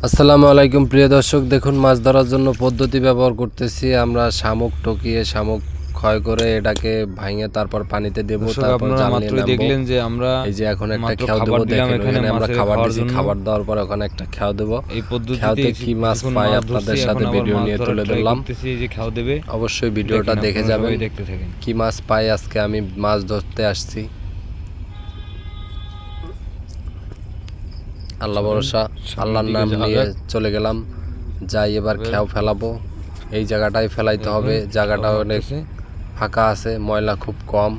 আসসালামু আলাইকুম প্রিয় দর্শক, দেখুন মাছ ধরার জন্য পদ্ধতি ব্যবহার করতেছি আমরা। শামুক টকিয়ে, শামুক ক্ষয় করে এটাকে ভাঙে তারপর পানিতে দেব, দর্শক তারপর আপনারা জাল নিয়ে মাত্রই নামবো। দেখলেন যে আমরা এই যে এখন একটা মাত্র খেয়াও দেবো, খাবার দিলাম দেখেন এখানে ওখানে আমরা মাছের খাবার খাওয়ার দিছি। জন্য। খাবার দেওয়ার পর ওখানে একটা খেয়াও দেবো। এই পদ্ধতিতে খেয়াওতে কি মাছ কিছুক্ষণ পাই মাছ আপনাদের ধরছি, সাথে এখন আবার ভিডিও মাছ নিয়ে ধরার তুলে ট্রাই ধরলাম। করতেছি। এই যে খাও দেবে, অবশ্যই ভিডিওটা দেখেন, দেখে আপনারা যাবেন সবাই দেখতে থাকেন। কি মাছ পাই। আজকে আমি মাছ ধরতে আসছি, আল্লাহ ভরসা, আল্লাহর নাম নিয়ে চলে গেলাম। যাই এবার খেয়াও ফেলাবো। এই জায়গাটায় ফেলাইতে হবে, জায়গাটা অনেক ফাঁকা আছে, ময়লা খুব কম।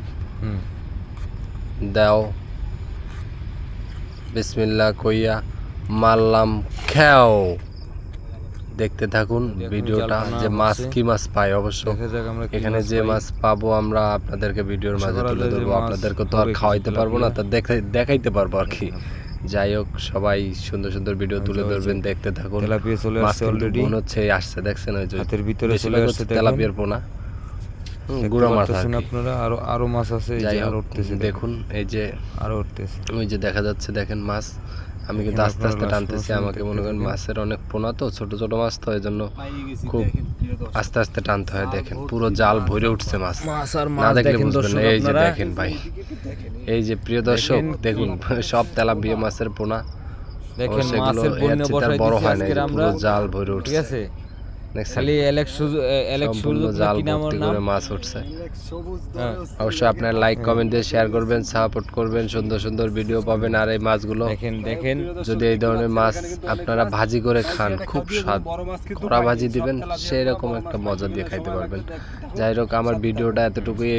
দাও বিসমিল্লাহ কইয়া মারলাম খেয়াও। দেখতে থাকুন ভিডিওটা, যে মাছ কি মাছ পাই। অবশ্য এখানে যে মাছ পাবো আমরা আপনাদেরকে ভিডিওর মাঝে তুলে ধরবো। আপনাদেরকে তো আর খাওয়াইতে পারবো না, তা দেখাইতে পারবো আর কি। যাই হোক, সবাই সুন্দর সুন্দর ভিডিও তুলে ধরবেন, দেখতে থাকুন। মাছ কিন্তু মনে হচ্ছে আসছে, দেখছেন ওই যে হাতের ভিতরে চলে আসছে তেলাপিয়ার পোনা, গুঁড়া মাছ আর কি। আপনারা আরো মাছ আছে, এই যে আরো উঠতেছে, দেখুন এই যে আরো উঠতেছে, ওই যে দেখা যাচ্ছে, দেখেন মাছ। আমি কিন্তু আস্তে আস্তে টানতেছি, আমাকে মনে করেন মাছের অনেক পোনা তো, ছোট ছোট মাছ তো, এই জন্য খুব আস্তে আস্তে টানতে হয়। দেখেন পুরো জাল ভরে উঠছে মাছ, না দেখলে বুঝবেন না। এই যে দেখেন ভাই, এই যে প্রিয় দর্শক দেখুন, সব তেলাপিয়া মাছের পোনা। দেখেন সেগুলো এর চেয়ে বড় হয় না, পুরো জাল ভরে উঠছে। ঠিক আছে, খালি সম্পূর্ণ জাল ভর্তি করে মাছ উঠছে। অবশ্যই আপনার লাইক কমেন্ট দিয়ে শেয়ার করবেন, সাপোর্ট করবেন, সুন্দর সুন্দর ভিডিও পাবেন। আর এই মাছগুলো দেখেন যদি এই ধরনের মাছ আপনারা ভাজি করে খান, খুব স্বাদ, কড়া ভাজি দিবেন, সেই রকম একটা মজা দিয়ে খাইতে পারবেন। যাই হোক, আমার ভিডিওটা এতটুকুই।